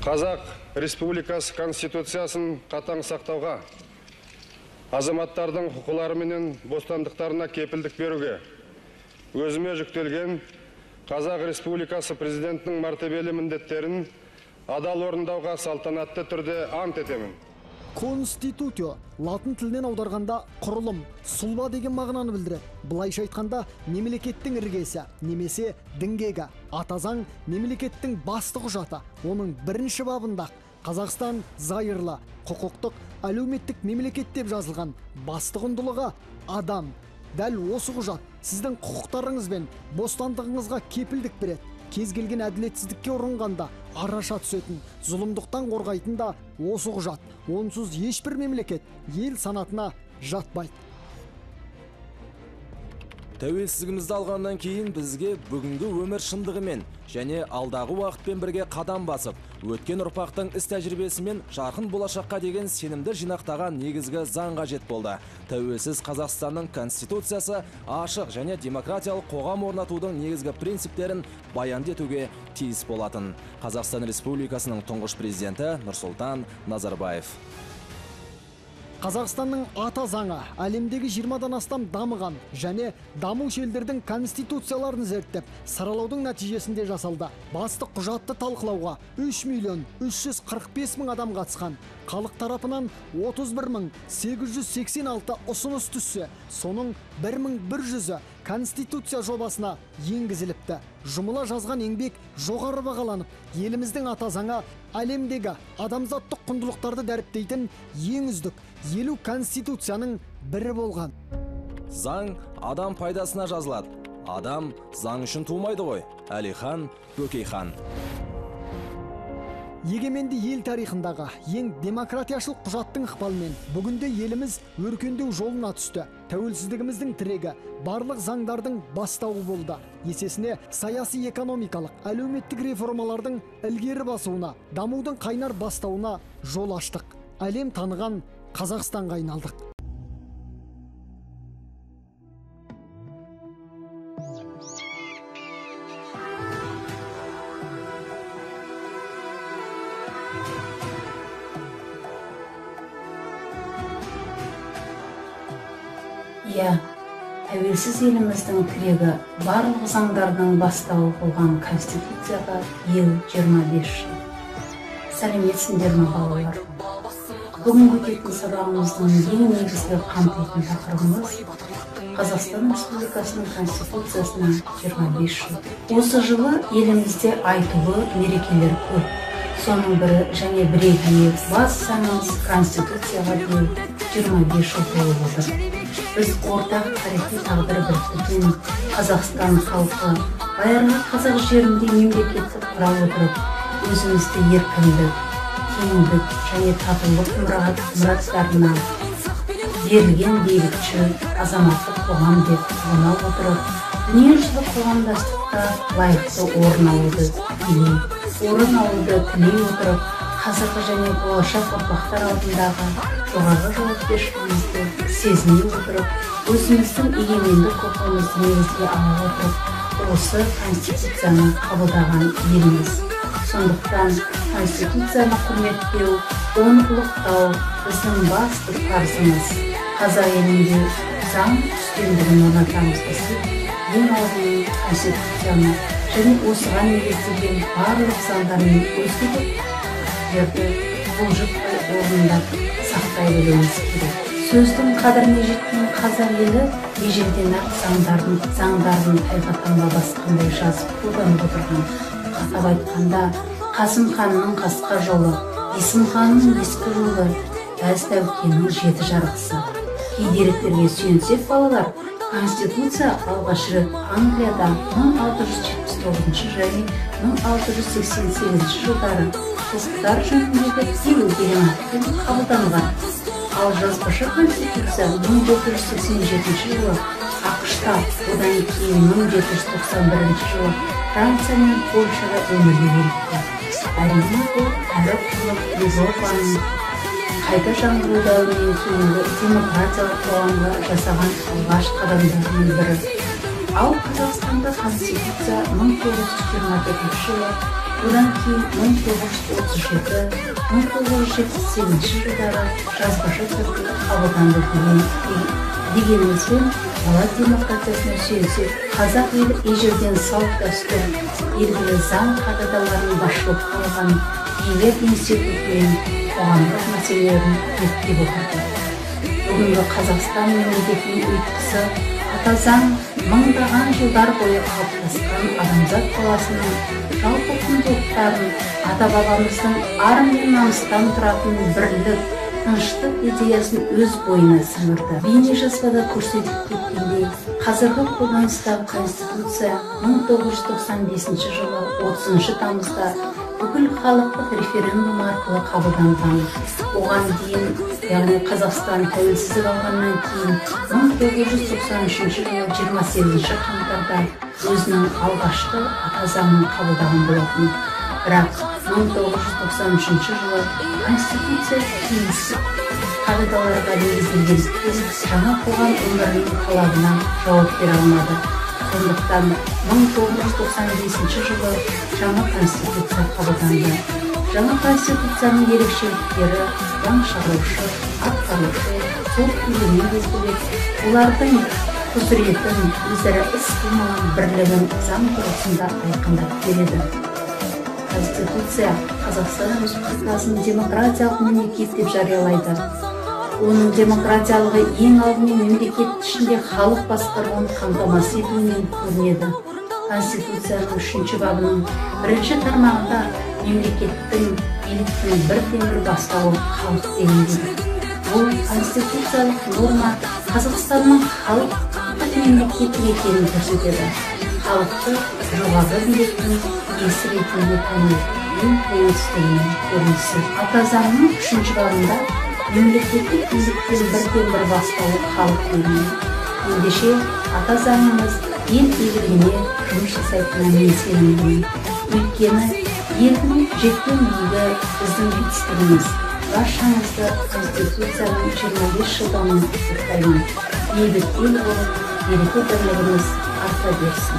Қазақ Республикасы Конституциясын қатаң сақтауға, азаматтардың құқылары менен бостандықтарына кепілдік беруге, өзіме жүктелген Қазақ Республикасы президентінің мәртебелі міндеттерін адал орындауға салтанатты түрде ант етемін. Конституцио латын тілінен аударғанда құрылым, сұлба деген мағынаны білдіреді. Былайша айтқанда мемлекеттің іргесі, немесе діңгегі. Ата заң мемлекеттің басты құжаты. Оның бірінші бабында Қазақстан зайырлы, құқықтық, әлеуметтік мемлекет деп жазылған. Басты құндылығы адам. Дәл осы құжат сіздің құқықтарыңыз бен бостандығыңызға кепілдік береді. Кез келген әділетсіздікке ұрынғанда араша түсетін, зұлымдықтан қорғайтын да осы құжат. Онсыз ешбір мемлекет ел санатына жатпайды. Тәуелсіздігімізді алғаннан кейін бізге бүгінгі өмір шындығымен және алдағы уақытпен бірге қадам басып, өткен ұрпақтың іс тәжірибесімен жарқын болашаққа деген сенімді жинақтаған негізгі заң қажет болды. Тәуелсіз Қазақстанның Конституциясы ашық және демократиялық қоғам орнатудың негізгі принциптерін баянды етуге тиіс болатын. Қазақстан Республикасының тұңғыш президенті Нұрсұлтан Назарбаев. Қазақстанның ата заңы әлемдегі 20-дан астам дамыған және дамушы елдердің конституцияларын зерттеп, саралаудың нәтижесінде жасалды. Басты құжатты талқылауға 3.345.000 адам қатысқан. Халық тарапынан 31.886 ұсыныс түссе, соның 1.100-і Конституция жобасына енгізіліпті. Жұмыла жазған еңбек жоғары бағаланып, еліміздің ата заңы әлемдегі адамзаттық құндылықтарды дәріптейтін ең үздік 50 конституцияның бірі болған. Заң адам пайдасына жазылады. Адам заң үшін тумайды ғой. Әлихан Бөкейхан. Егеменді ел тарихындағы ең демократияшыл құжаттың ықпалымен бүгінде еліміз өркендеу жолына түсті. Тәуелсіздігіміздің тірегі барлық заңдардың бастауы болды. Есесіне саяси экономикалық, әлеуметтік реформалардың ілгері басуына, дамудың қайнар бастауына жол аштық. Әлем таныған Қазақстанға айналдық. Тәуелсіз еліміздің тірегі барлық заңдардың бастауы болған Конституцияға ел 25 жыл. Сәлеметсіңдер ме балалар? Бүгін өтетін сабағымыздың ең негізгі қамтитын тақырыбымыз Қазақстан Республикасының Конституциясына 25 жыл. Осы жылы елімізде айтулы мерекелер көп. Соның бірі және бірегейі бас заңымыз Конституцияға биыл 25 жыл толып отыр. Біз ортақ тарихи тағдыры біріктірген Қазақстан халқы байырғы қазақ жерінде мемлекетті құра отырып, өзімізді еркіндік, теңдік және татулық мұраттарына берілген бейбітшіл азаматтық қоғам деп ұғына отырып, дүниежүзілік қоғамдастықта лайықты орын алуды тілей отырып, қазіргі және болашақ ұрпақтар алдындағы жоғары жауапкершілігімізді сезіне отырып, өзіміздің егеменді құқығымызды негізге ала отырып, осы Конституцияны қабылдаған еліміз. Сондықтан Конституцияны құрметтеу, оны ұлықтау біздің басты парызымыз. Қазақ елінде заң үстемдігін орнатамыз десек, ең алдымен Конституцияны және осыған негізделген барлық заңдармен өзге де бұлжытпай орындап сақтай білуіміз керек. Сөздің қадіріне жеткен қазақ елі ежелден-ақ заңдарын айғақтанба басқандай жазып қолданып отырған. Атап айтқанда, Қасым ханның қасқа жолы, Есім ханның ескі жолы, Әз Тәукенің жеті жарғысы. Кей деректерге сүйенсек балалар, Конституция алғаш рет Англияда 1679 және 1688 жылдары құқықтар жөніндегі еуропейдің атпен қабылданған. Ал жазбаша Конституция 1787 жылы ақш-та, одан кейін 1791 жылы Франция мен Польшада өмірге келіпті. Әрине бұл әрі құрлық Еуропаның қайта жаңғыру дәуірінен кейінгі демократиялық қоғамға жасаған алғаш қадамдарының бірі. Ал Қазақстанда Конституция 1924 жылы, одан кейін 1937 жылдары жазбаша түрде қабылданды дегенімізбен, бала демократиясына сүйенсек, қазақ елі ежелден салт дәстүр, белгілі заң қағидаларын басшылыққа алған билік институтымен қоғамдық мәселелерін реттеп отырды. Бүгінгі Қазақстан мемлекетінің ұйытқысы ата заң мыңдаған жылдар бойы қалыптасқан адамзат баласының жалпы құндылықтарын, ата бабамыздың ар мен намыстан тұратын бірлік, тыныштық идеясын өз бойына сіңірді. Бейнежазбада көрсетіп кеткендей, қазіргі қолданыстағы Конституция 1995 жылы 30 тамызда бүкіл халықтық референдум арқылы қабылданған. Оған дейін, яғни Қазақстан тәуелсіздік алғаннан кейін 1993 жылы 28 қаңтарда өзінің алғашқы ата заңын қабылдаған болатын. Бірақ 1993 жылы Конституция кеңістік қағидаларға негізделгендіктен жаңа қоғам өмірінің талабына жауап бере алмады. Сондықтан 1995 жылы жаңа Конституция қабылданды. Жаңа Конституцияның ерекшеліктері заң шығарушы, атқарушы, сот билігін белгілеп, олардың құзыретін, өзара іс-қимылын, бірлігін заң тұрғысында айқындап береді. Конституция Қазақстан Республикасын демократиялық мемлекет деп жариялайды. Оның демократиялығы ең алдымен мемлекет ішінде халық басқаруын қамтамасыз етуінен көрінеді. Конституцияның 3 бабының 1 тармағында мемлекеттің биліктің бірден-бір бастауы халық делінген. Бұл конституциялық норма Қазақстанның халықтық мемлекет екенін көрсетеді. Халықты жоғары биліктің иесі ретінде тану ең тәуелсіздігінің көрінісі. Ата заңның 3 бабында мемлекеттік биліктің бірден-бір бастауы халық делінген. Ендеше ата заңымыз ел игілігіне жұмыс жасайтынына мен сенімдімін. Өйткені елдің жеткен биігі біздің жетістігіміз. Баршаңызды Конституцияның 25 жылдығымен құттықтаймын. Бейбіт ел болып, береке бірлігіміз арта берсін.